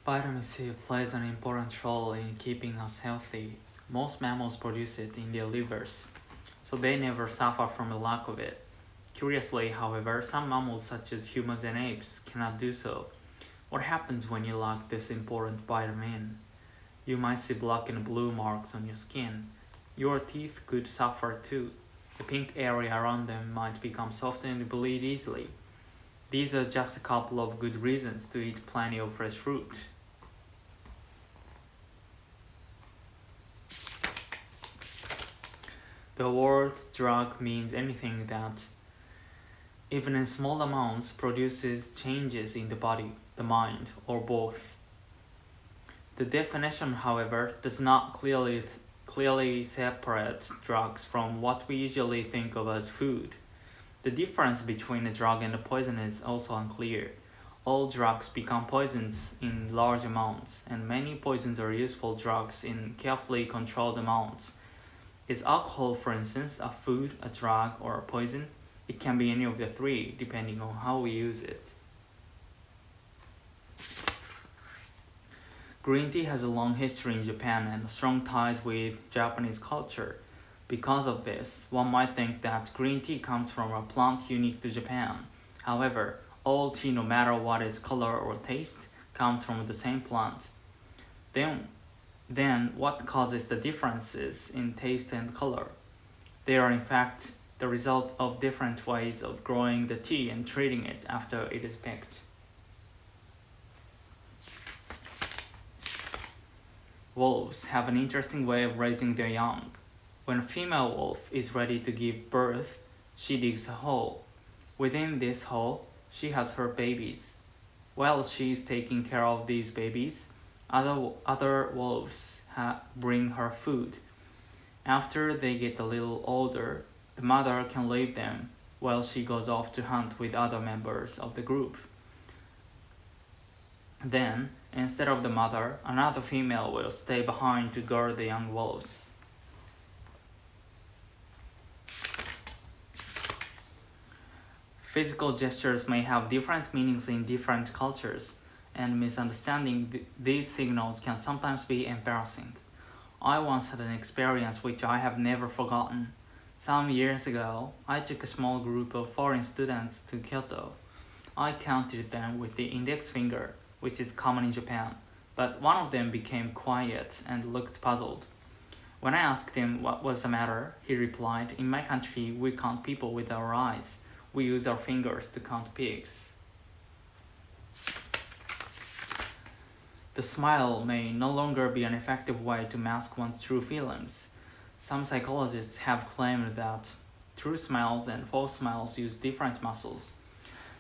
Vitamin C plays an important role in keeping us healthy. Most mammals produce it in their livers, so they never suffer from a lack of it. Curiously, however, some mammals such as humans and apes cannot do so. What happens when you lack this important vitamin? You might see black and blue marks on your skin. Your teeth could suffer too. The pink area around them might become soft and bleed easily. These are just a couple of good reasons to eat plenty of fresh fruit. The word drug means anything that, even in small amounts, produces changes in the body, the mind, or both. The definition, however, does not clearly separate drugs from what we usually think of as food. The difference between a drug and a poison is also unclear. All drugs become poisons in large amounts, and many poisons are useful drugs in carefully controlled amounts. Is alcohol, for instance, a food, a drug, or a poison? It can be any of the three, depending on how we use it. Green tea has a long history in Japan and strong ties with Japanese culture. Because of this, one might think that green tea comes from a plant unique to Japan. However, all tea, no matter what its color or taste, comes from the same plant. Then what causes the differences in taste and color? They are in fact the result of different ways of growing the tea and treating it after it is picked. Wolves have an interesting way of raising their young. When a female wolf is ready to give birth, she digs a hole. Within this hole, she has her babies. While she is taking care of these babies, other wolves bring her food. After they get a little older, the mother can leave them while she goes off to hunt with other members of the group. Then, instead of the mother, another female will stay behind to guard the young wolves. Physical gestures may have different meanings in different cultures, and misunderstanding these signals can sometimes be embarrassing. I once had an experience which I have never forgotten. Some years ago, I took a small group of foreign students to Kyoto. I counted them with the index finger, which is common in Japan, but one of them became quiet and looked puzzled. When I asked him what was the matter, he replied, "In my country, we count people with our eyes. We use our fingers to count pigs." The smile may no longer be an effective way to mask one's true feelings. Some psychologists have claimed that true smiles and false smiles use different muscles.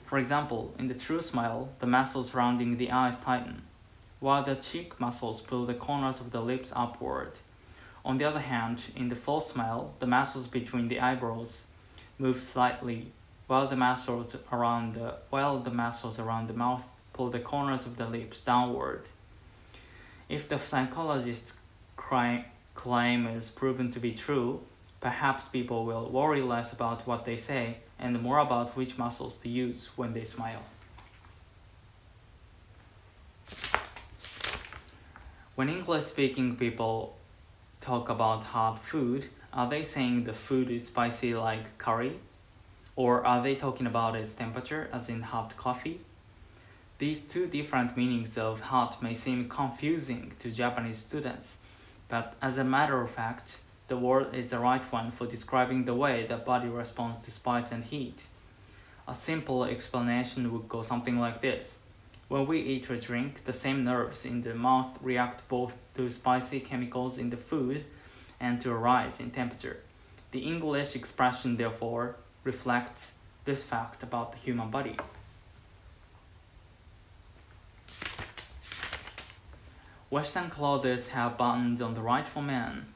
For example, in the true smile, the muscles surrounding the eyes tighten, while the cheek muscles pull the corners of the lips upward. On the other hand, in the false smile, the muscles between the eyebrows move slightly, while the muscles around the mouth pull the corners of the lips downward. If the psychologist's claim is proven to be true, perhaps people will worry less about what they say and more about which muscles to use when they smile. When English-speaking people talk about hot food, are they saying the food is spicy like curry? Or are they talking about its temperature, as in hot coffee? These two different meanings of hot may seem confusing to Japanese students, but as a matter of fact, the word is the right one for describing the way the body responds to spice and heat. A simple explanation would go something like this. When we eat or drink, the same nerves in the mouth react both to spicy chemicals in the food and to a rise in temperature. The English expression, therefore, reflects this fact about the human body. Western clothes have buttons on the right for men.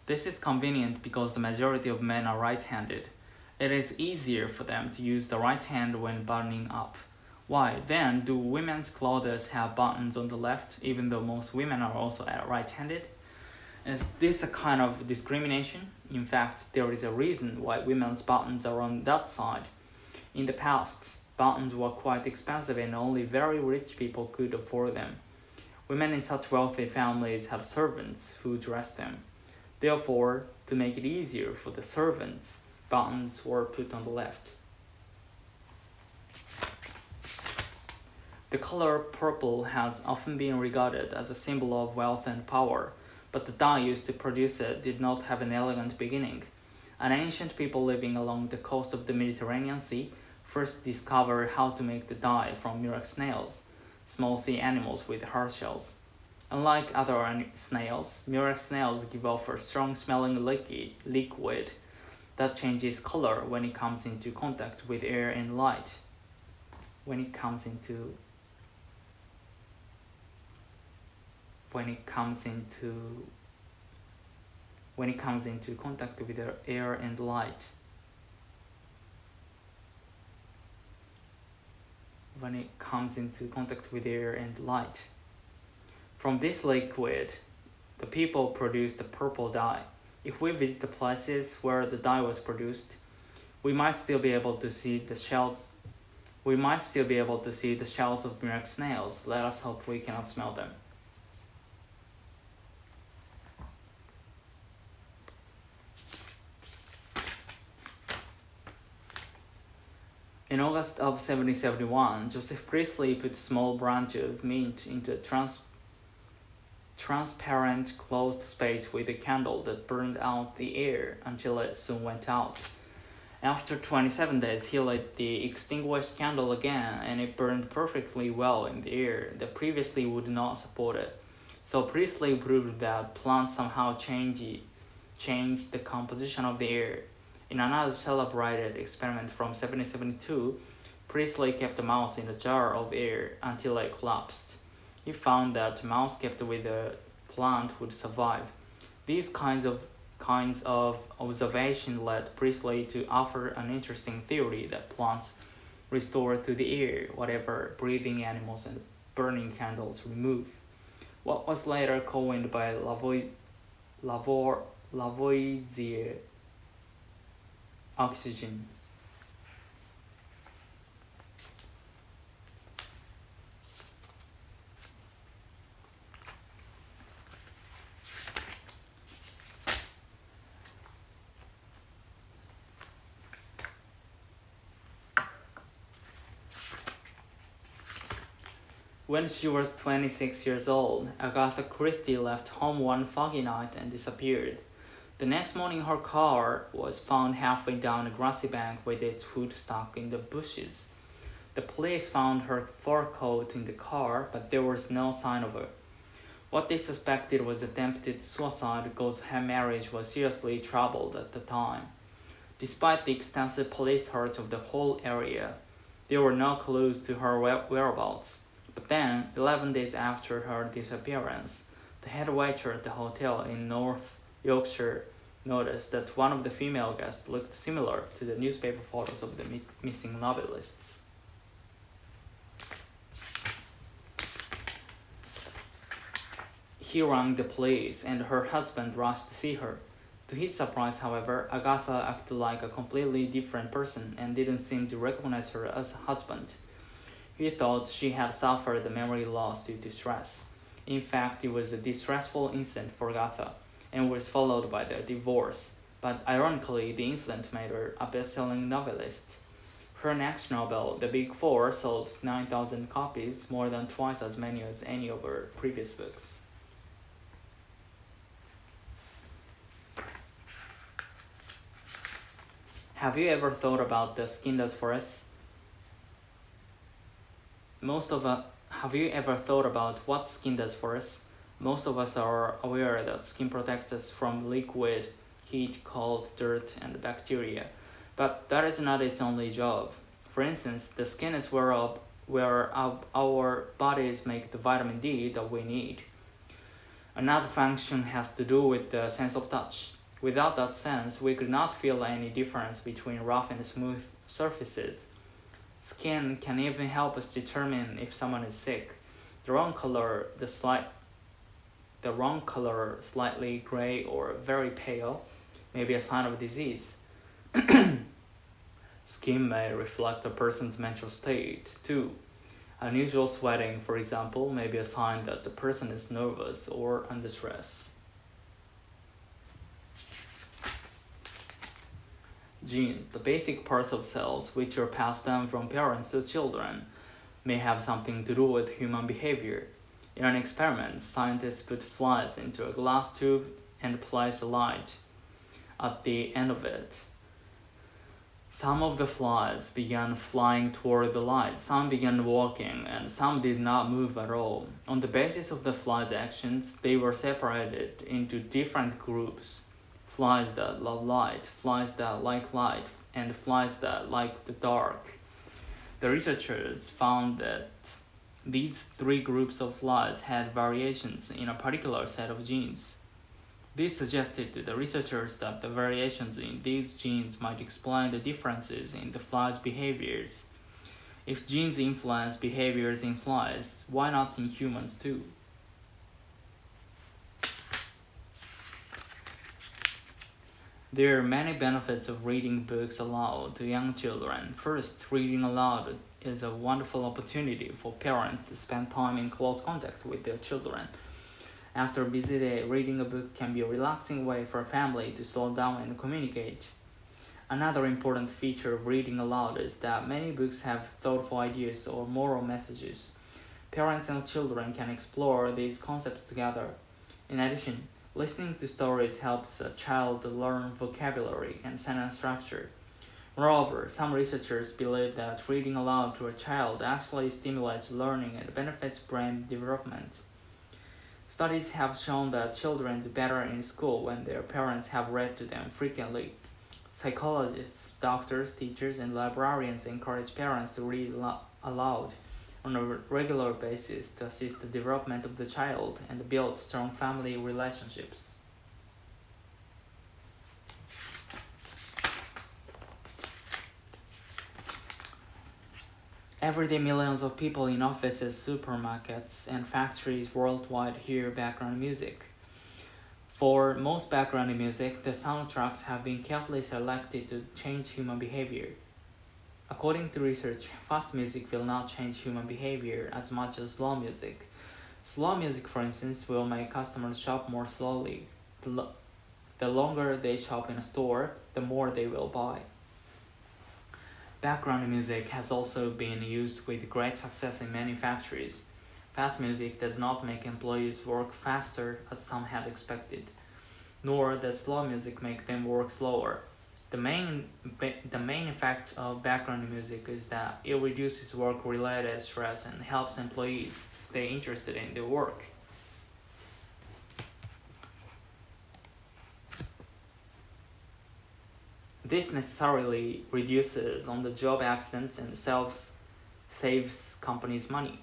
This is convenient because the majority of men are right-handed. It is easier for them to use the right hand when buttoning up. Why, then, do women's clothes have buttons on the left, even though most women are also right-handed? Is this a kind of discrimination? In fact, there is a reason why women's buttons are on that side. In the past, buttons were quite expensive and only very rich people could afford them. Women in such wealthy families have servants who dress them. Therefore, to make it easier for the servants, buttons were put on the left. The color purple has often been regarded as a symbol of wealth and power, but the dye used to produce it did not have an elegant beginning. An ancient people living along the coast of the Mediterranean Sea first discovered how to make the dye from murex snails, small sea animals with hard shells. Unlike other snails, murex snails give off a strong-smelling liquid that changes color when it comes into contact with air and light. When it comes into contact with air and light. When it comes into contact with air and light. From this liquid, the people produce the purple dye. If we visit the places where the dye was produced, we might still be able to see the shells. We might still be able to see the shells of murex snails. Let us hope we cannot smell them. In August of 1771, Joseph Priestley put a small branch of mint into a transparent closed space with a candle that burned out the air until it soon went out. After 27 days, he lit the extinguished candle again, and it burned perfectly well in the air that previously would not support it. So Priestley proved that plants somehow change the composition of the air. In another celebrated experiment from 1772, Priestley kept a mouse in a jar of air until it collapsed. He found that a mouse kept with a plant would survive. These kinds of observation led Priestley to offer an interesting theory that plants restore to the air whatever breathing animals and burning candles remove. What was later coined by Lavoisier, oxygen. When she was 26 years old, Agatha Christie left home one foggy night and disappeared. The next morning her car was found halfway down a grassy bank with its hood stuck in the bushes. The police found her fur coat in the car, but there was no sign of her. What they suspected was attempted suicide because her marriage was seriously troubled at the time. Despite the extensive police search of the whole area, there were no clues to her whereabouts. But then, 11 days after her disappearance, the head waiter at the hotel in North Yorkshire noticed that one of the female guests looked similar to the newspaper photos of the missing novelists. He rang the police, and her husband rushed to see her. To his surprise, however, Agatha acted like a completely different person and didn't seem to recognize her as a husband. He thought she had suffered a memory loss due to stress. In fact, it was a distressful incident for Agatha, and was followed by their divorce. But ironically, the incident made her a best-selling novelist. Her next novel, The Big Four, sold 9,000 copies, more than twice as many as any of her previous books. Have you ever thought about the skin does for us? Have you ever thought about what skin does for us? Most of us are aware that skin protects us from liquid, heat, cold, dirt, and bacteria, but that is not its only job. For instance, the skin is where our bodies make the vitamin D that we need. Another function has to do with the sense of touch. Without that sense, we could not feel any difference between rough and smooth surfaces. Skin can even help us determine if someone is sick. The wrong color, slightly gray or very pale, may be a sign of disease. Skin may reflect a person's mental state, too. Unusual sweating, for example, may be a sign that the person is nervous or under stress. Genes, the basic parts of cells which are passed down from parents to children, may have something to do with human behavior. In an experiment, scientists put flies into a glass tube and placed a light at the end of it. Some of the flies began flying toward the light, some began walking, and some did not move at all. On the basis of the flies' actions, they were separated into different groups: flies that love light, flies that like light, and flies that like the dark. The researchers found that these three groups of flies had variations in a particular set of genes. This suggested to the researchers that the variations in these genes might explain the differences in the flies' behaviors. If genes influence behaviors in flies, why not in humans too? There are many benefits of reading books aloud to young children. First, reading aloud is a wonderful opportunity for parents to spend time in close contact with their children. After a busy day, reading a book can be a relaxing way for a family to slow down and communicate. Another important feature of reading aloud is that many books have thoughtful ideas or moral messages. Parents and children can explore these concepts together. In addition, listening to stories helps a child learn vocabulary and sentence structure. Moreover, some researchers believe that reading aloud to a child actually stimulates learning and benefits brain development. Studies have shown that children do better in school when their parents have read to them frequently. Psychologists, doctors, teachers, and librarians encourage parents to read aloud on a regular basis to assist the development of the child and build strong family relationships. Every day, millions of people in offices, supermarkets, and factories worldwide hear background music. For most background music, the soundtracks have been carefully selected to change human behavior. According to research, fast music will not change human behavior as much as slow music. Slow music, for instance, will make customers shop more slowly. The longer they shop in a store, the more they will buy. Background music has also been used with great success in many factories. Fast music does not make employees work faster as some had expected, nor does slow music make them work slower. The main effect of background music is that it reduces work-related stress and helps employees stay interested in their work. This necessarily reduces on-the-job accidents and saves companies money.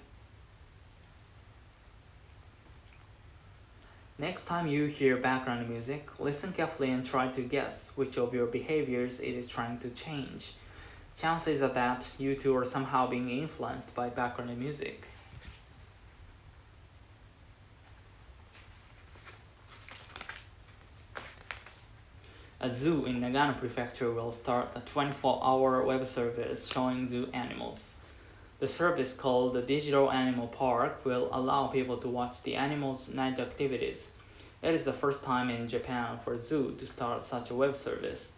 Next time you hear background music, listen carefully and try to guess which of your behaviors it is trying to change. Chances are that you too are somehow being influenced by background music. A zoo in Nagano Prefecture will start a 24-hour web service showing zoo animals. The service, called the Digital Animal Park, will allow people to watch the animals' night activities. It is the first time in Japan for a zoo to start such a web service.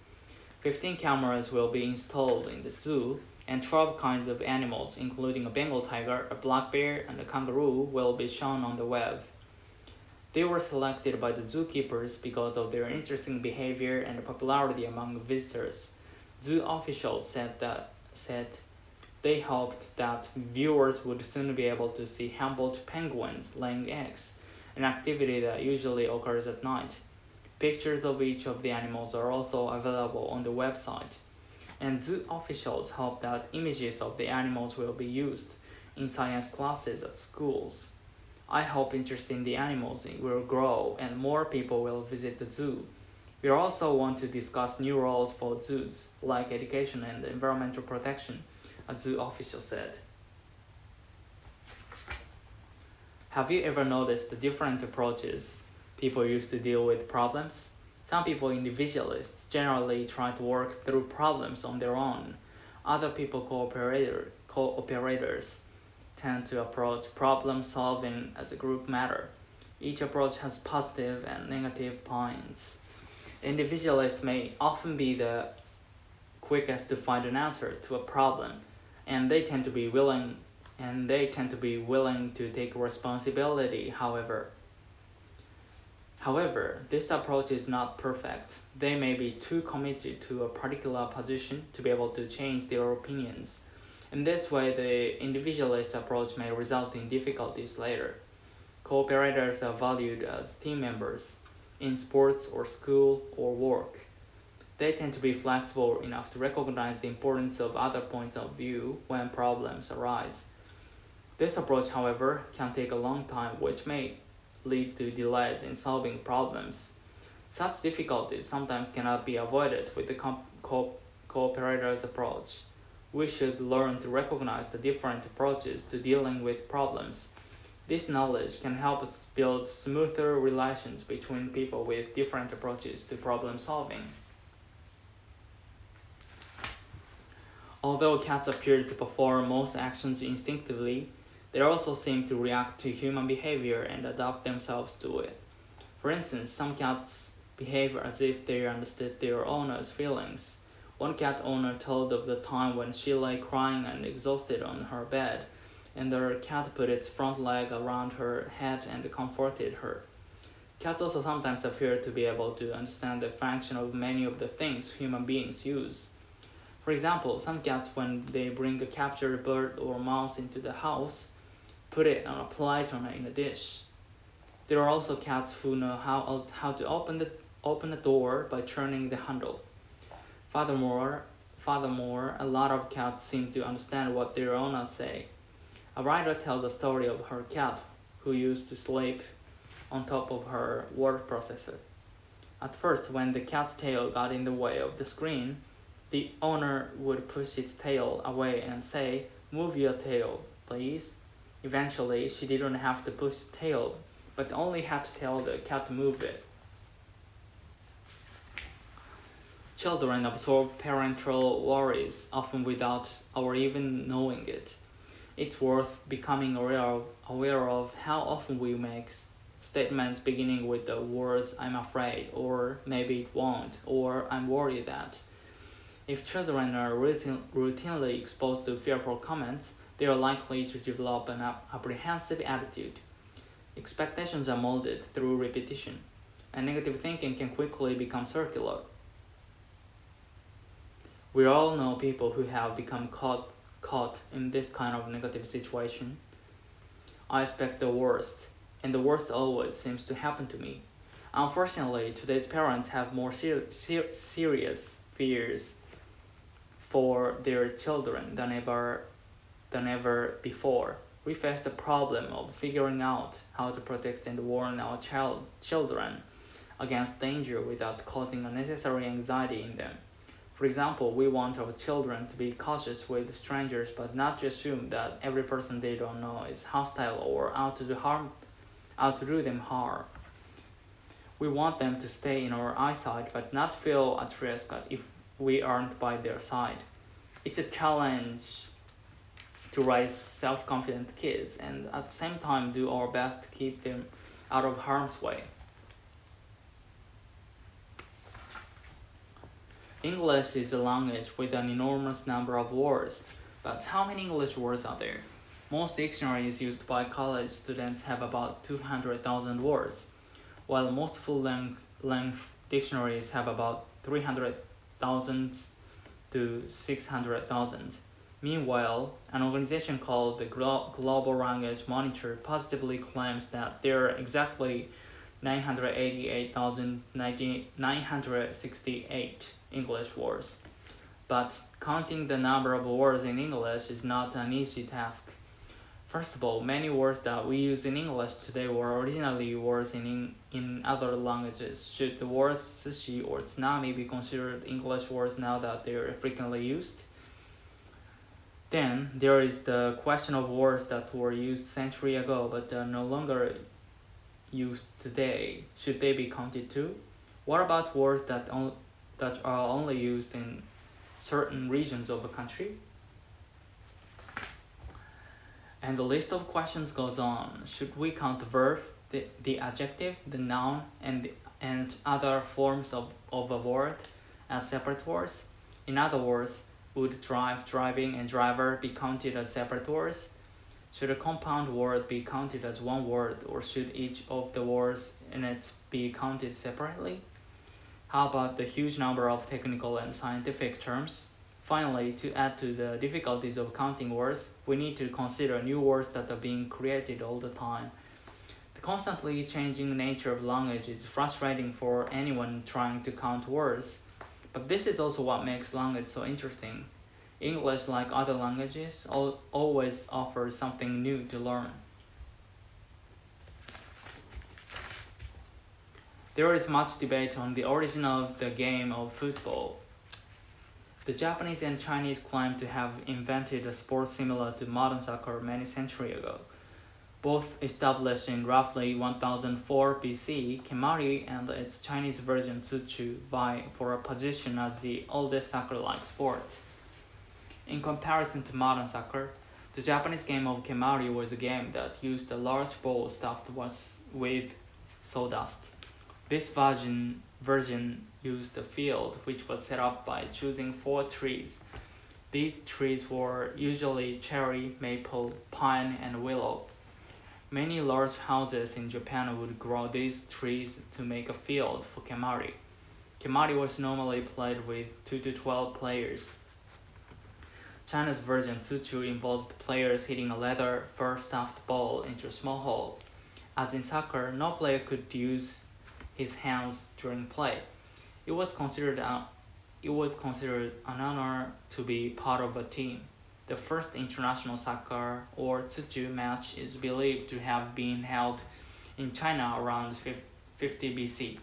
15 cameras will be installed in the zoo, and 12 kinds of animals, including a Bengal tiger, a black bear, and a kangaroo, will be shown on the web. They were selected by the zookeepers because of their interesting behavior and popularity among visitors. Zoo officials said they hoped that viewers would soon be able to see Humboldt penguins laying eggs, an activity that usually occurs at night. Pictures of each of the animals are also available on the website, and zoo officials hope that images of the animals will be used in science classes at schools. I hope interest in the animals will grow and more people will visit the zoo. We also want to discuss new roles for zoos, like education and environmental protection, a zoo official said. Have you ever noticed the different approaches people use to deal with problems? Some people, individualists, generally try to work through problems on their own. Other people, cooperators, tend to approach problem solving as a group matter. Each approach has positive and negative points. Individualists may often be the quickest to find an answer to a problem, and they tend to be willing to take responsibility. However, this approach is not perfect. They may be too committed to a particular position to be able to change their opinions. In this way, the individualist approach may result in difficulties later. Cooperators are valued as team members in sports or school or work. They tend to be flexible enough to recognize the importance of other points of view when problems arise. This approach, however, can take a long time, which may lead to delays in solving problems. Such difficulties sometimes cannot be avoided with the cooperator's approach. We should learn to recognize the different approaches to dealing with problems. This knowledge can help us build smoother relations between people with different approaches to problem solving. Although cats appear to perform most actions instinctively, they also seem to react to human behavior and adapt themselves to it. For instance, some cats behave as if they understood their owner's feelings. One cat owner told of the time when she lay crying and exhausted on her bed, and the cat put its front leg around her head and comforted her. Cats also sometimes appear to be able to understand the function of many of the things human beings use. For example, some cats, when they bring a captured bird or mouse into the house, put it on a plate or in a dish. There are also cats who know how to open the door by turning the handle. Furthermore, a lot of cats seem to understand what their owners say. A writer tells a story of her cat who used to sleep on top of her word processor. At first, when the cat's tail got in the way of the screen, the owner would push its tail away and say, "Move your tail, please." Eventually, she didn't have to push the tail, but only had to tell the cat to move it. Children absorb parental worries, often without our even knowing it. It's worth becoming aware of how often we make statements beginning with the words "I'm afraid," or "maybe it won't," or "I'm worried that." If children are routinely exposed to fearful comments, they are likely to develop an apprehensive attitude. Expectations are molded through repetition, and negative thinking can quickly become circular. We all know people who have become caught in this kind of negative situation. I expect the worst, and the worst always seems to happen to me. Unfortunately, today's parents have more serious fears for their children than ever before. We face the problem of figuring out how to protect and warn our children against danger without causing unnecessary anxiety in them. For example, we want our children to be cautious with strangers, but not to assume that every person they don't know is hostile or out to do them harm. We want them to stay in our eyesight, but not feel at risk if we aren't by their side. It's a challenge to raise self-confident kids and at the same time do our best to keep them out of harm's way. English is a language with an enormous number of words, but how many English words are there? Most dictionaries used by college students have about 200,000 words, while most full-length dictionaries have about 300,000 to 600,000. Meanwhile, an organization called the Global Language Monitor positively claims that there are exactly 988,968 English words. But counting the number of words in English is not an easy task. First of all, many words that we use in English today were originally words in other languages. Should the words sushi or tsunami be considered English words now that they are frequently used? Then there is the question of words that were used a century ago but are no longer used today. Should they be counted too? What about words that are only used in certain regions of a country? And the list of questions goes on. Should we count the verb, the adjective, the noun, and other forms of a word as separate words? In other words, would drive, driving, and driver be counted as separate words? Should a compound word be counted as one word, or should each of the words in it be counted separately? How about the huge number of technical and scientific terms? Finally, to add to the difficulties of counting words, we need to consider new words that are being created all the time. The constantly changing nature of language is frustrating for anyone trying to count words, but this is also what makes language so interesting. English, like other languages, always offers something new to learn. There is much debate on the origin of the game of football. The Japanese and Chinese claim to have invented a sport similar to modern soccer many centuries ago. Both established in roughly 1004 BC, Kemari and its Chinese version Tsuchu vie for a position as the oldest soccer-like sport. In comparison to modern soccer, the Japanese game of Kemari was a game that used a large ball stuffed with sawdust. This version used a field which was set up by choosing 4 trees. These trees were usually cherry, maple, pine, and willow. Many large houses in Japan would grow these trees to make a field for Kemari. Kemari was normally played with 2 to 12 players. China's version Tsuchu involved players hitting a leather fur stuffed ball into a small hole. As in soccer, no player could use his hands during play. It was considered an honor to be part of a team. The first international soccer or Tsuchu match is believed to have been held in China around 50 BC.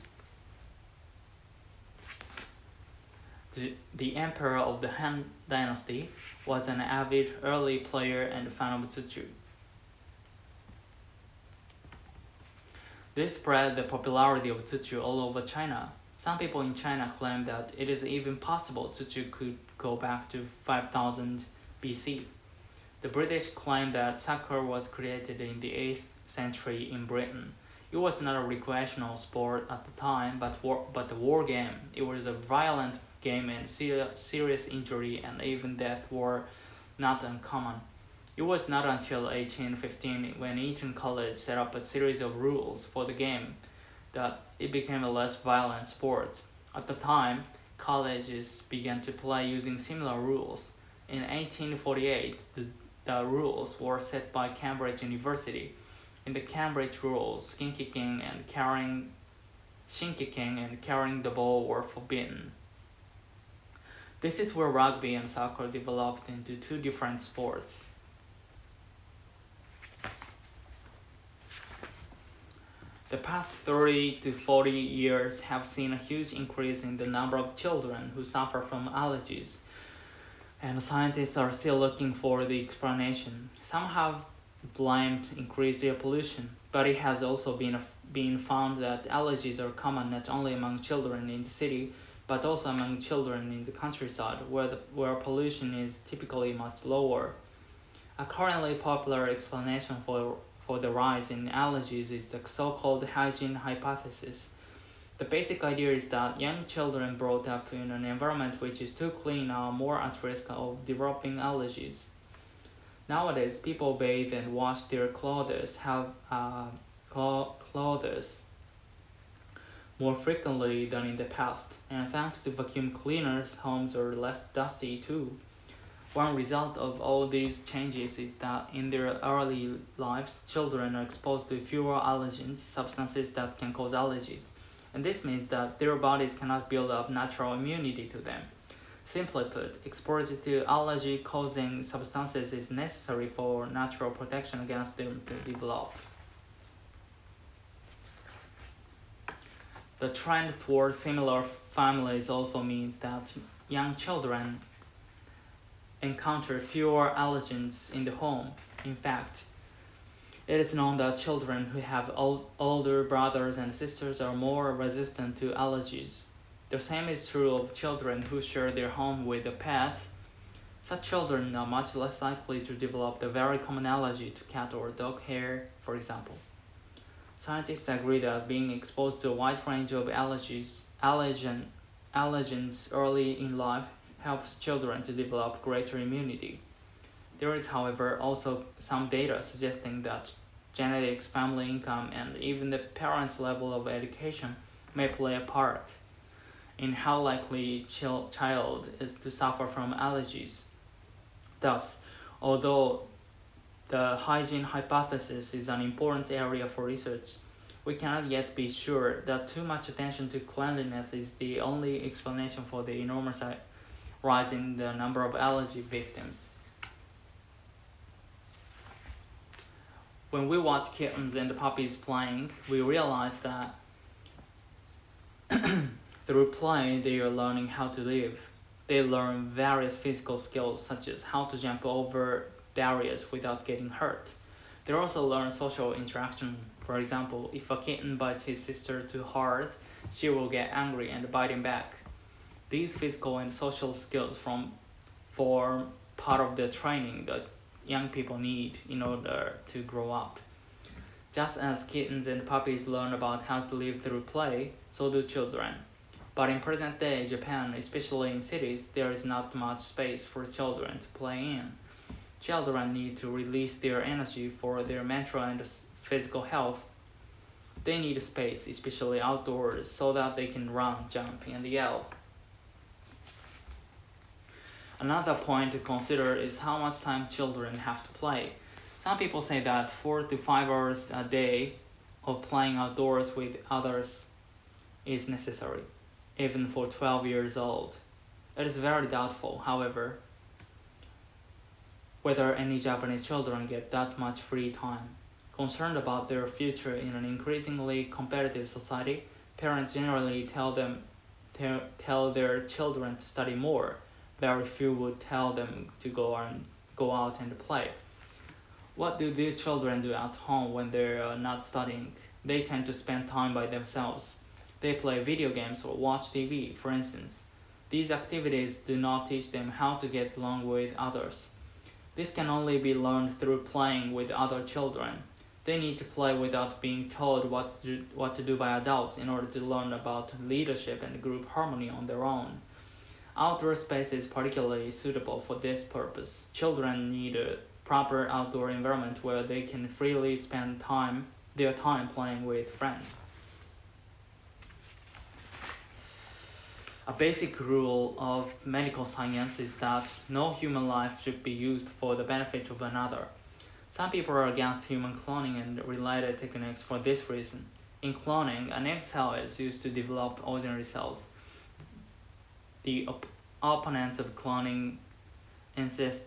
The emperor of the Han Dynasty was an avid early player and fan of Tsuchu. This spread the popularity of Tsuchu all over China. Some people in China claim that it is even possible Tsuchu could go back to 5000 BC. The British claim that soccer was created in the 8th century in Britain. It was not a recreational sport at the time, but a war game. It was a violent game, and serious injury and even death were not uncommon. It was not until 1815, when Eton College set up a series of rules for the game, that it became a less violent sport. At the time, colleges began to play using similar rules. In 1848, the rules were set by Cambridge University. In the Cambridge rules, shin kicking and carrying the ball were forbidden. This is where rugby and soccer developed into 2 different sports. The past 30 to 40 years have seen a huge increase in the number of children who suffer from allergies, and scientists are still looking for the explanation. Some have blamed increased air pollution, but it has also been found that allergies are common not only among children in the city, but also among children in the countryside, where pollution is typically much lower. A currently popular explanation for the rise in allergies is the so-called hygiene hypothesis. The basic idea is that young children brought up in an environment which is too clean are more at risk of developing allergies. Nowadays, people bathe and wash their clothes more frequently than in the past, and thanks to vacuum cleaners, homes are less dusty too. One result of all these changes is that in their early lives, children are exposed to fewer allergens, substances that can cause allergies, and this means that their bodies cannot build up natural immunity to them. Simply put, exposure to allergy-causing substances is necessary for natural protection against them to develop. The trend towards similar families also means that young children encounter fewer allergens in the home. In fact, it is known that children who have older brothers and sisters are more resistant to allergies. The same is true of children who share their home with a pet. Such children are much less likely to develop the very common allergy to cat or dog hair, for example. Scientists agree that being exposed to a wide range of allergens early in life helps children to develop greater immunity. There is, however, also some data suggesting that genetics, family income, and even the parents' level of education may play a part in how likely child is to suffer from allergies. Thus, although the hygiene hypothesis is an important area for research, we cannot yet be sure that too much attention to cleanliness is the only explanation for the enormous rise in the number of allergy victims. When we watch kittens and puppies playing, we realize that through play they are learning how to live. They learn various physical skills such as how to jump over barriers without getting hurt. They also learn social interaction. For example, if a kitten bites his sister too hard, she will get angry and bite him back. These physical and social skills form part of the training that young people need in order to grow up. Just as kittens and puppies learn about how to live through play, so do children. But in present-day Japan, especially in cities, there is not much space for children to play in. Children need to release their energy for their mental and physical health. They need space, especially outdoors, so that they can run, jump, and yell. Another point to consider is how much time children have to play. Some people say that 4 to 5 hours a day of playing outdoors with others is necessary, even for 12 years old. It is very doubtful, however, whether any Japanese children get that much free time. Concerned about their future in an increasingly competitive society, parents generally tell their children to study more. Very few would tell them to go out and play. What do their children do at home when they are not studying? They tend to spend time by themselves. They play video games or watch TV, for instance. These activities do not teach them how to get along with others. This can only be learned through playing with other children. They need to play without being told what to do by adults in order to learn about leadership and group harmony on their own. Outdoor space is particularly suitable for this purpose. Children need a proper outdoor environment where they can freely spend their time playing with friends. A basic rule of medical science is that no human life should be used for the benefit of another. Some people are against human cloning and related techniques for this reason. In cloning, an egg cell is used to develop ordinary cells. The opponents of cloning insist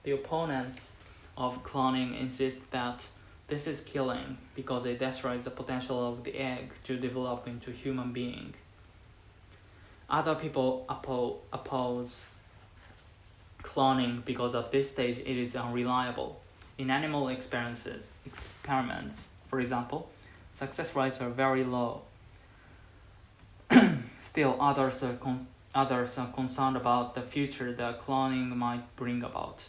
The opponents of cloning insist that this is killing because it destroys the potential of the egg to develop into a human being. Other people oppose cloning because at this stage it is unreliable. In animal experiments, for example, success rates are very low. Still, others are concerned about the future that cloning might bring about.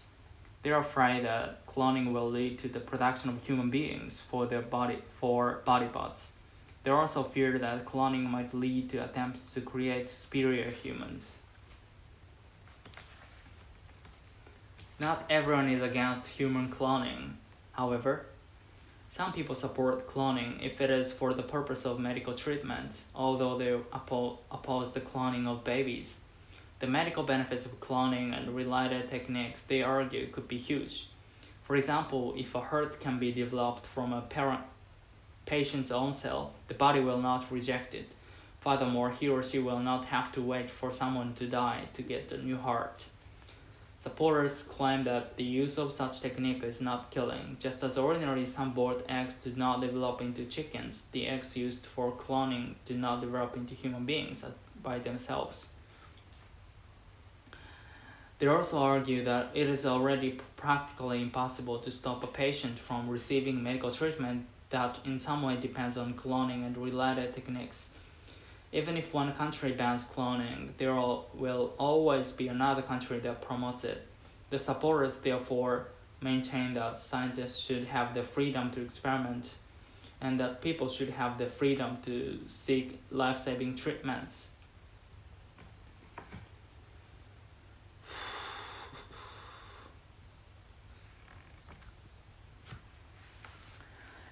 They are afraid that cloning will lead to the production of human beings for body parts. They also fear that cloning might lead to attempts to create superior humans. Not everyone is against human cloning. However, some people support cloning if it is for the purpose of medical treatment, although they oppose the cloning of babies. The medical benefits of cloning and related techniques, they argue, could be huge. For example, if a heart can be developed from a patient's own cell, the body will not reject it. Furthermore, he or she will not have to wait for someone to die to get a new heart. Supporters claim that the use of such technique is not killing. Just as ordinarily some boiled eggs do not develop into chickens, the eggs used for cloning do not develop into human beings by themselves. They also argue that it is already practically impossible to stop a patient from receiving medical treatment that in some way depends on cloning and related techniques. Even if one country bans cloning, there will always be another country that promotes it. The supporters therefore maintain that scientists should have the freedom to experiment and that people should have the freedom to seek life-saving treatments.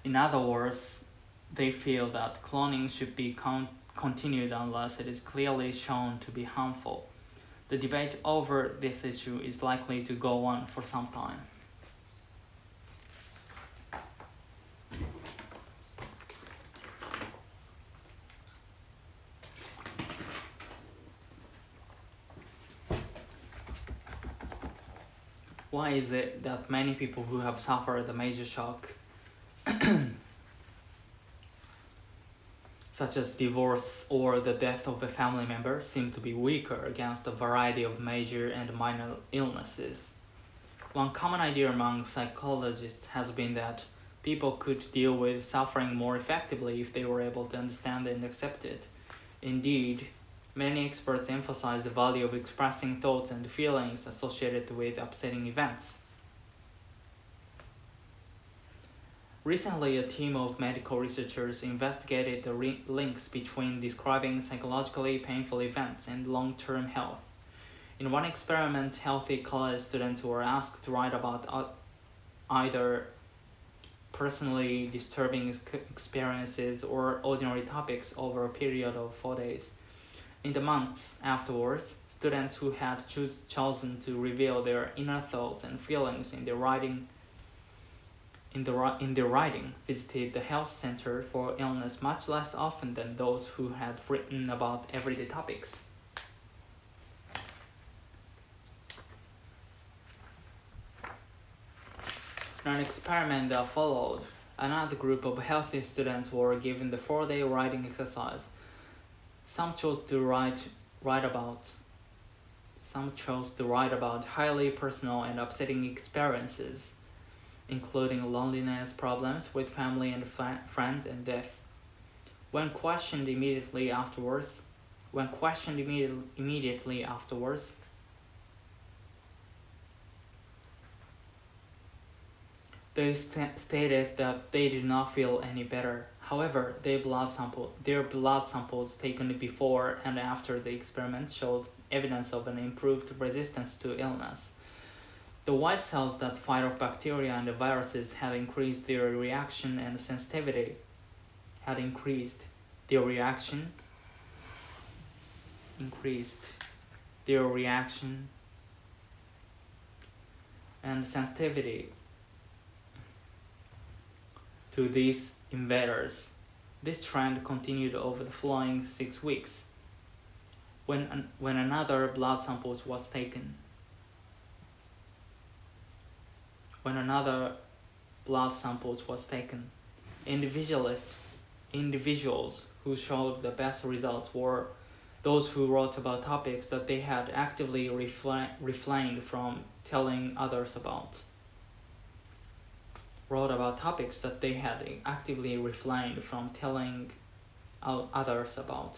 In other words, they feel that cloning should be continued unless it is clearly shown to be harmful. The debate over this issue is likely to go on for some time. Why is it that many people who have suffered a major shock such as divorce or the death of a family member, seem to be weaker against a variety of major and minor illnesses? One common idea among psychologists has been that people could deal with suffering more effectively if they were able to understand and accept it. Indeed, many experts emphasize the value of expressing thoughts and feelings associated with upsetting events. Recently, a team of medical researchers investigated the links between describing psychologically painful events and long-term health. In one experiment, healthy college students were asked to write about either personally disturbing experiences or ordinary topics over a period of 4 days. In the months afterwards, students who had chosen to reveal their inner thoughts and feelings in their writing visited the health center for illness much less often than those who had written about everyday topics. In an experiment that followed, another group of healthy students were given the 4-day writing exercise. Some chose to write about highly personal and upsetting experiences, including loneliness, problems with family and friends, and death. When questioned immediately afterwards, they stated that they did not feel any better. However, their blood samples taken before and after the experiment showed evidence of an improved resistance to illness. The white cells that fight off bacteria and viruses had increased their reaction and sensitivity. To these invaders. This trend continued over the following 6 weeks. When another blood samples was taken, individuals who showed the best results were those who wrote about topics that they had actively refrained from telling others about.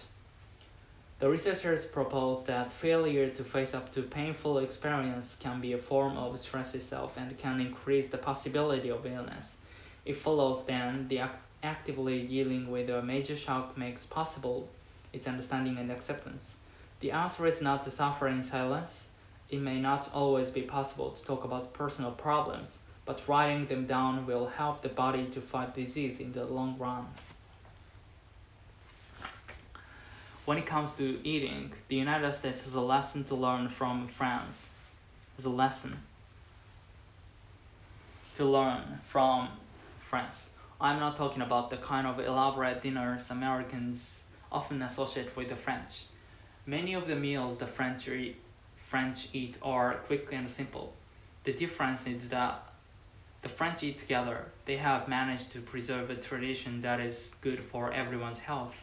The researchers propose that failure to face up to painful experience can be a form of stress itself and can increase the possibility of illness. It follows then the actively dealing with a major shock makes possible its understanding and acceptance. The answer is not to suffer in silence. It may not always be possible to talk about personal problems, but writing them down will help the body to fight disease in the long run. When it comes to eating, the United States has a lesson to learn from France. I'm not talking about the kind of elaborate dinners Americans often associate with the French. Many of the meals the French eat are quick and simple. The difference is that the French eat together. They have managed to preserve a tradition that is good for everyone's health,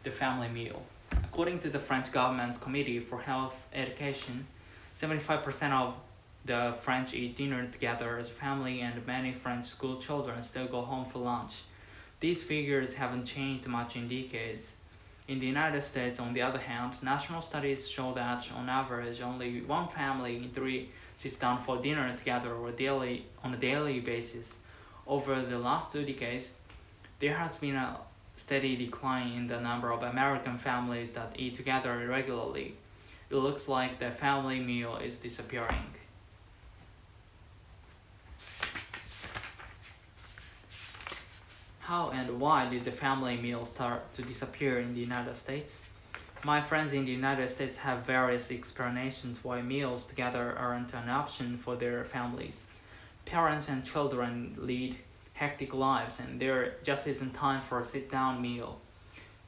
the family meal. According to the French government's Committee for Health Education, 75% of the French eat dinner together as a family, and many French school children still go home for lunch. These figures haven't changed much in decades. In the United States, on the other hand, national studies show that, on average, only one family in three sits down for dinner together on a daily basis. Over the last 2 decades, there has been a steady decline in the number of American families that eat together regularly. It looks like the family meal is disappearing. How and why did the family meal start to disappear in the United States? My friends in the United States have various explanations why meals together aren't an option for their families. Parents and children lead hectic lives, and there just isn't time for a sit-down meal.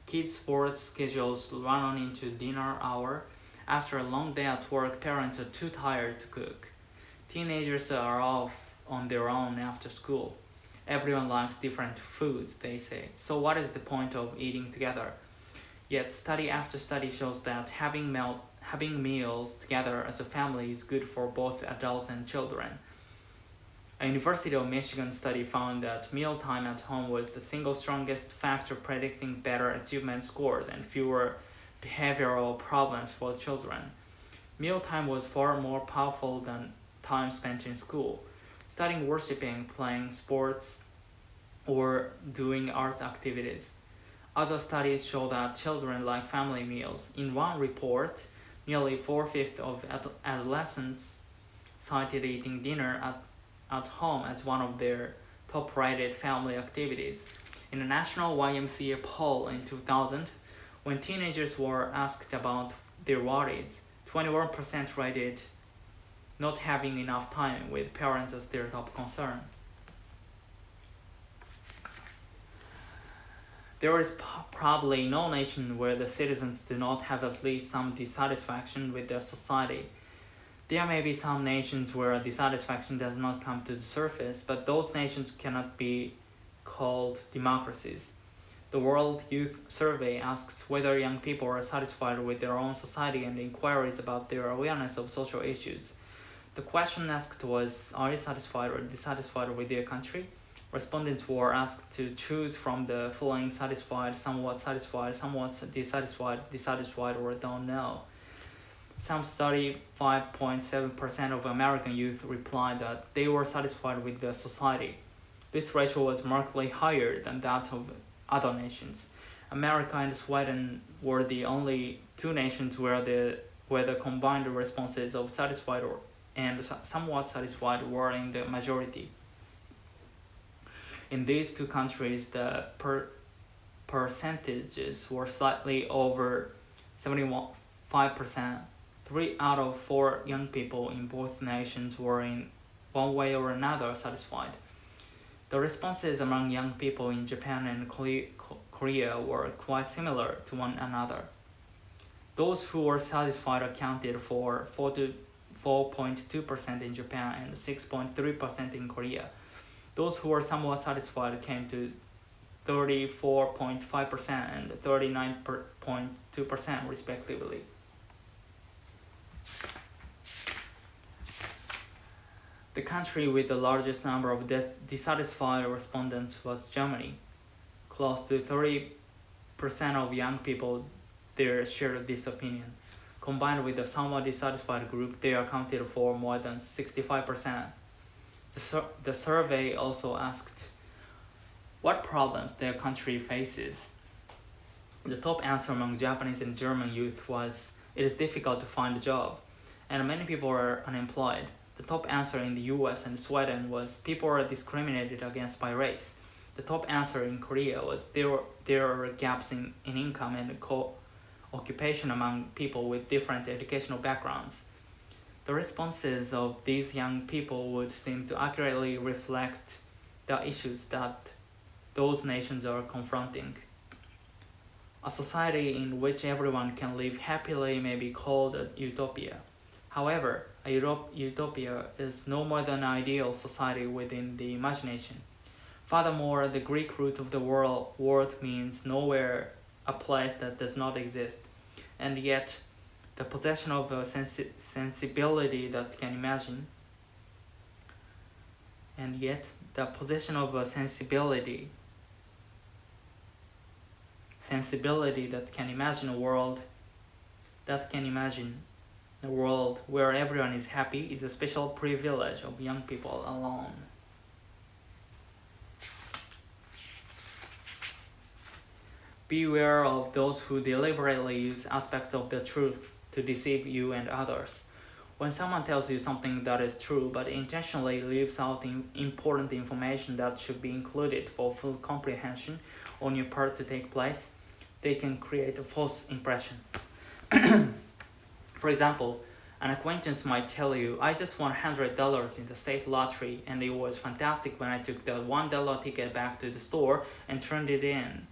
Kids' sports schedules run on into dinner hour. After a long day at work, parents are too tired to cook. Teenagers are off on their own after school. Everyone likes different foods, they say. So what is the point of eating together? Yet study after study shows that having meals together as a family is good for both adults and children. A University of Michigan study found that mealtime at home was the single strongest factor predicting better achievement scores and fewer behavioral problems for children. Mealtime was far more powerful than time spent in school, studying, worshiping, playing sports, or doing arts activities. Other studies show that children like family meals. In one report, nearly 4/5 of adolescents cited eating dinner at home as one of their top-rated family activities. In a national YMCA poll in 2000, when teenagers were asked about their worries, 21% rated not having enough time with parents as their top concern. There is probably no nation where the citizens do not have at least some dissatisfaction with their society. There may be some nations where dissatisfaction does not come to the surface, but those nations cannot be called democracies. The World Youth Survey asks whether young people are satisfied with their own society and inquiries about their awareness of social issues. The question asked was, are you satisfied or dissatisfied with your country? Respondents were asked to choose from the following: satisfied, somewhat dissatisfied, or don't know. Some 35.7% of American youth replied that they were satisfied with their society. This ratio was markedly higher than that of other nations. America and Sweden were the only two nations where the combined responses of satisfied and somewhat satisfied were in the majority. In these two countries, the percentages were slightly over 75%. 3 out of 4 young people in both nations were in one way or another satisfied. The responses among young people in Japan and Korea were quite similar to one another. Those who were satisfied accounted for 4.2% in Japan and 6.3% in Korea. Those who were somewhat satisfied came to 34.5% and 39.2% respectively. The country with the largest number of dissatisfied respondents was Germany. Close to 30% of young people there shared this opinion. Combined with the somewhat dissatisfied group, they accounted for more than 65%. The survey also asked what problems their country faces. The top answer among Japanese and German youth was, it is difficult to find a job, and many people are unemployed. The top answer in the US and Sweden was, people are discriminated against by race. The top answer in Korea was, there are gaps in income and occupation among people with different educational backgrounds. The responses of these young people would seem to accurately reflect the issues that those nations are confronting. A society in which everyone can live happily may be called a utopia. However, a utopia is no more than an ideal society within the imagination. Furthermore, the Greek root of the word means nowhere, a place that does not exist. And yet, the possession of a sensibility that can imagine, and yet the possession of a sensibility that can imagine a world where everyone is happy is a special privilege of young people alone. Beware of those who deliberately use aspects of the truth to deceive you and others. When someone tells you something that is true but intentionally leaves out important information that should be included for full comprehension on your part to take place, they can create a false impression. For example, an acquaintance might tell you, "I just won $100 in the state lottery and it was fantastic when I took the $1 ticket back to the store and turned it in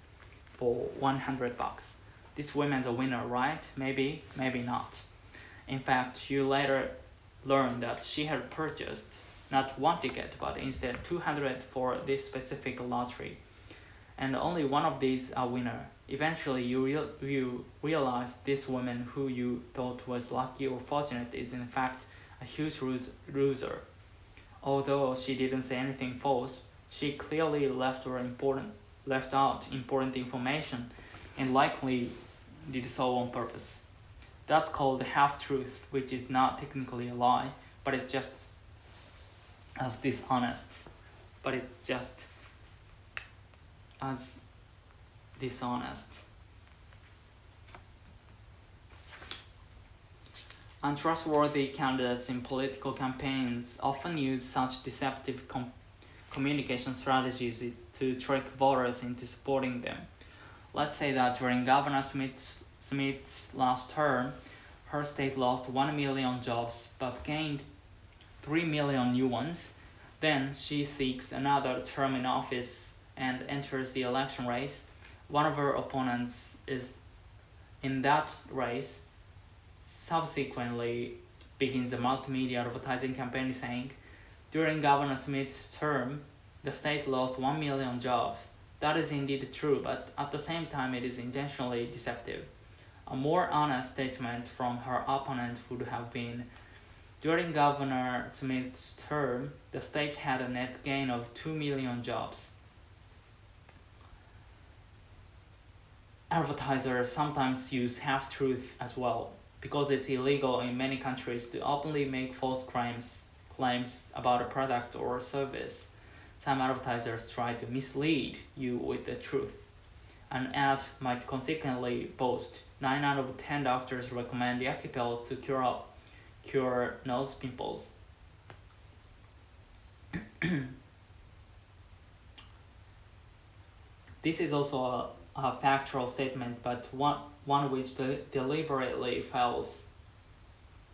for $100. This woman's a winner, right? Maybe, maybe not." In fact, you later learn that she had purchased not one ticket, but instead 200 for this specific lottery. And only one of these a winner. Eventually, you realize this woman who you thought was lucky or fortunate is in fact a huge loser. Although she didn't say anything false, she clearly left out important information and likely did so on purpose. That's called half-truth, which is not technically a lie, but it's just as dishonest. Untrustworthy candidates in political campaigns often use such deceptive communication strategies to trick voters into supporting them. Let's say that during Governor Smith's last term, her state lost 1 million jobs but gained 3 million new ones. Then she seeks another term in office and enters the election race. One of her opponents is in that race subsequently begins a multimedia advertising campaign saying, "During Governor Smith's term, the state lost 1 million jobs. That is indeed true, but at the same time it is intentionally deceptive." A more honest statement from her opponent would have been, "During Governor Smith's term, the state had a net gain of 2 million jobs." Advertisers sometimes use half-truth as well, because it's illegal in many countries to openly make false claims about a product or service. Some advertisers try to mislead you with the truth. An ad might consequently boast, 9 out of 10 doctors recommend Yaki pills to cure nose pimples. This is also a factual statement, but one which deliberately fails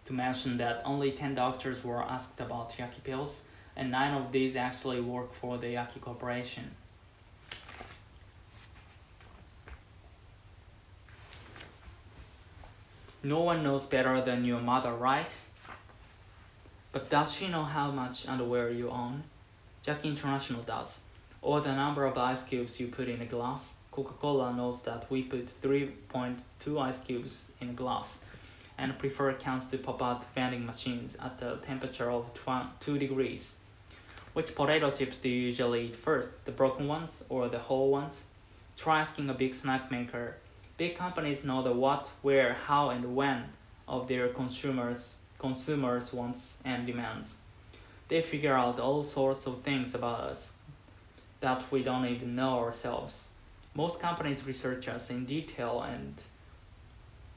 to mention that only 10 doctors were asked about Yaki pills, and 9 of these actually work for the Yaki Corporation. No one knows better than your mother, right? But does she know how much underwear you own? Jackie International does. Or the number of ice cubes you put in a glass. Coca-Cola knows that we put 3.2 ice cubes in a glass and prefer cans to pop out vending machines at a temperature of 2 degrees. Which potato chips do you usually eat first, the broken ones or the whole ones? Try asking a big snack maker. Big companies know the what, where, how, and when of their consumers' wants and demands. They figure out all sorts of things about us that we don't even know ourselves. Most companies research us in detail and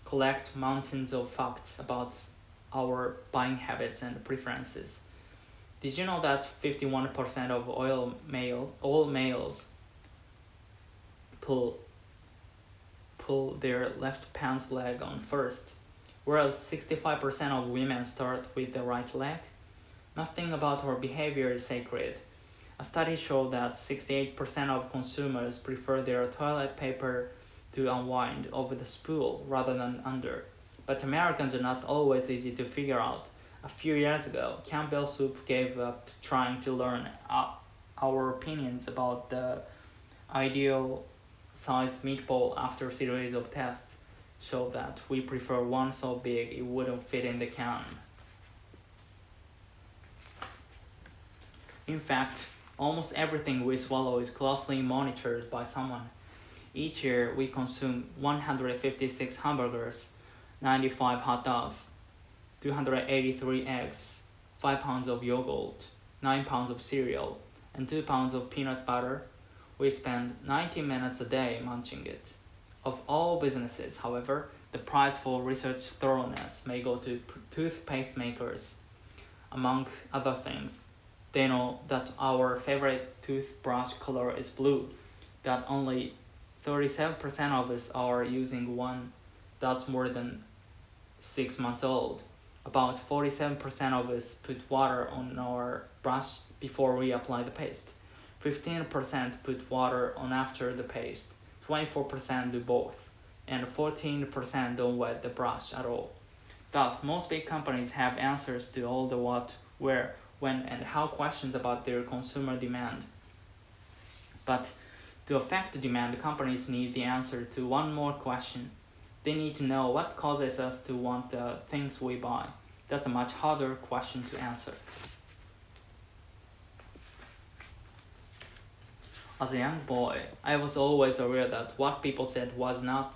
collect mountains of facts about our buying habits and preferences. Did you know that 51% of all males pull their left pants leg on first, whereas 65% of women start with the right leg? Nothing about our behavior is sacred. A study showed that 68% of consumers prefer their toilet paper to unwind over the spool rather than under. But Americans are not always easy to figure out. A few years ago, Campbell Soup gave up trying to learn our opinions about the ideal sized meatball after a series of tests. show that we prefer one so big it wouldn't fit in the can. In fact, almost everything we swallow is closely monitored by someone. Each year, we consume 156 hamburgers, 95 hot dogs, 283 eggs, 5 pounds of yogurt, 9 pounds of cereal, and 2 pounds of peanut butter. We spend 90 minutes a day munching it. Of all businesses, however, the prize for research thoroughness may go to toothpaste makers. Among other things, they know that our favorite toothbrush color is blue, that only 37% of us are using one that's more than 6 months old. About 47% of us put water on our brush before we apply the paste. 15% put water on after the paste. 24% do both. And 14% don't wet the brush at all. Thus, most big companies have answers to all the what, where, when, and how questions about their consumer demand. But to affect demand, companies need the answer to one more question. They need to know what causes us to want the things we buy. That's a much harder question to answer. As a young boy, I was always aware that what people said was not.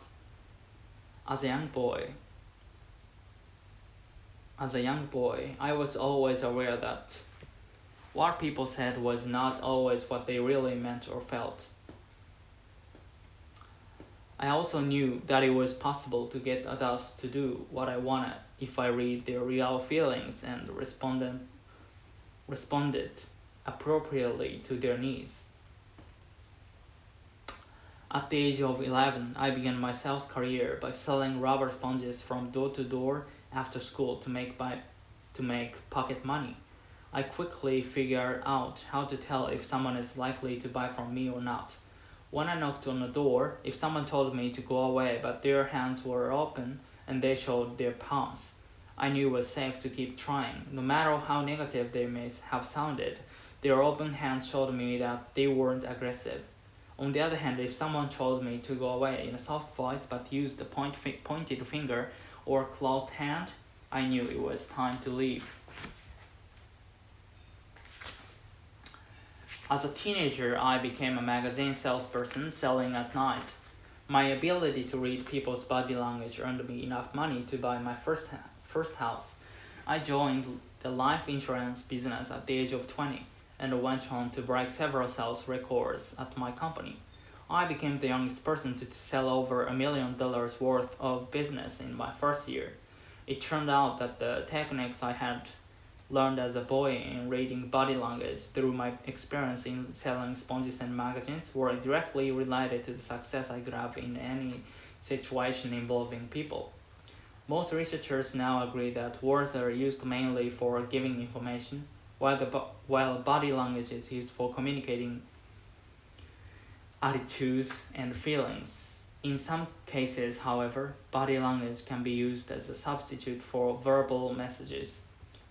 As a young boy, I was always aware that what people said was not always what they really meant or felt. I also knew that it was possible to get others to do what I wanted if I read their real feelings and responded appropriately to their needs. At the age of 11, I began my sales career by selling rubber sponges from door to door after school to make pocket money. I quickly figured out how to tell if someone is likely to buy from me or not. When I knocked on the door, if someone told me to go away but their hands were open and they showed their palms, I knew it was safe to keep trying. No matter how negative they may have sounded, their open hands showed me that they weren't aggressive. On the other hand, if someone told me to go away in a soft voice but used a pointed finger or closed hand, I knew it was time to leave. As a teenager, I became a magazine salesperson selling at night. My ability to read people's body language earned me enough money to buy my first house. I joined the life insurance business at the age of 20 and went on to break several sales records at my company. I became the youngest person to sell over $1 million worth of business in my first year. It turned out that the techniques I had learned as a boy in reading body language through my experience in selling sponges and magazines were directly related to the success I could have in any situation involving people. Most researchers now agree that words are used mainly for giving information, while body language is used for communicating attitudes and feelings. In some cases, however, body language can be used as a substitute for verbal messages.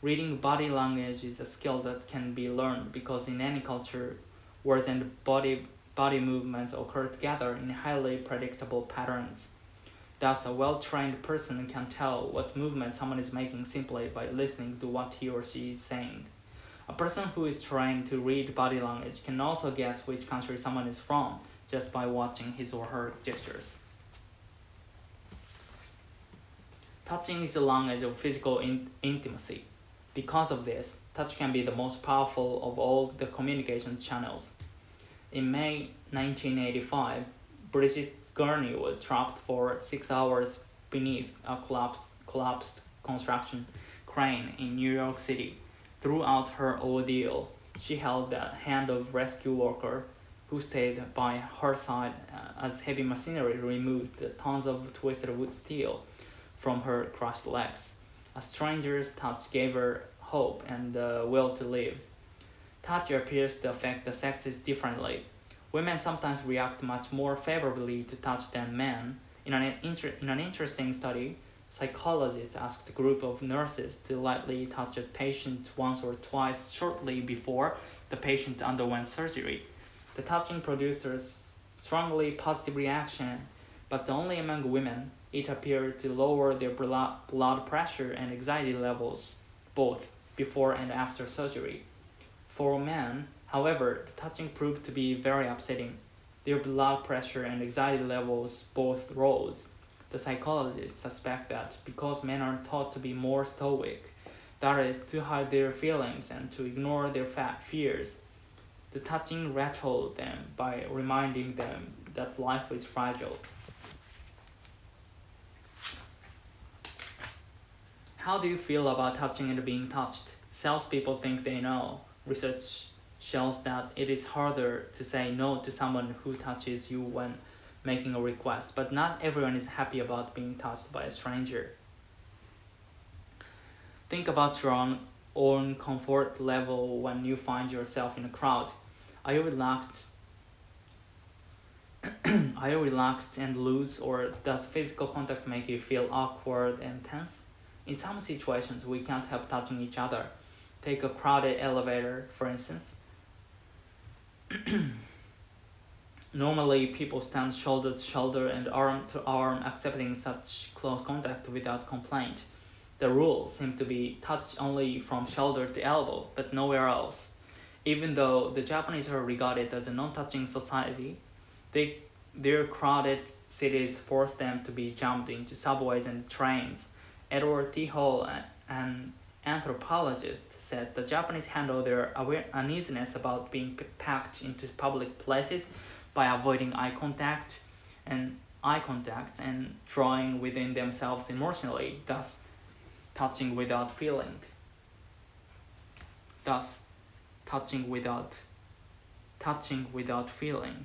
Reading body language is a skill that can be learned because in any culture, words and body movements occur together in highly predictable patterns. Thus, a well-trained person can tell what movement someone is making simply by listening to what he or she is saying. A person who is trained to read body language can also guess which country someone is from just by watching his or her gestures. Touching is the language of physical intimacy. Because of this, touch can be the most powerful of all the communication channels. In May 1985, Bridget Gurney was trapped for 6 hours beneath a collapsed construction crane in New York City. Throughout her ordeal, she held the hand of a rescue worker who stayed by her side as heavy machinery removed the tons of twisted wood steel from her crushed legs. A stranger's touch gave her hope and the will to live. Touch appears to affect the sexes differently. Women sometimes react much more favorably to touch than men. In an interesting study, psychologists asked a group of nurses to lightly touch a patient once or twice shortly before the patient underwent surgery. The touching produced a strongly positive reaction but only among women it appeared to lower their blood pressure and anxiety levels, both before and after surgery. For men, however, the touching proved to be very upsetting. Their blood pressure and anxiety levels both rose. The psychologists suspect that because men are taught to be more stoic, that is, to hide their feelings and to ignore their fears, the touching rattled them by reminding them that life is fragile. How do you feel about touching and being touched? Salespeople think they know. Research shows that it is harder to say no to someone who touches you when making a request, but not everyone is happy about being touched by a stranger. Think about your own comfort level when you find yourself in a crowd. Are you relaxed? Are you relaxed and loose, or does physical contact make you feel awkward and tense? In some situations, we can't help touching each other. Take a crowded elevator, for instance. Normally, people stand shoulder to shoulder and arm to arm, accepting such close contact without complaint. The rule seems to be touch only from shoulder to elbow, but nowhere else. Even though the Japanese are regarded as a non-touching society, their crowded cities force them to be jumped into subways and trains. Edward T. Hall, an anthropologist, said the Japanese handle their uneasiness about being packed into public places by avoiding eye contact and drawing within themselves emotionally, thus touching without feeling. Touching without feeling.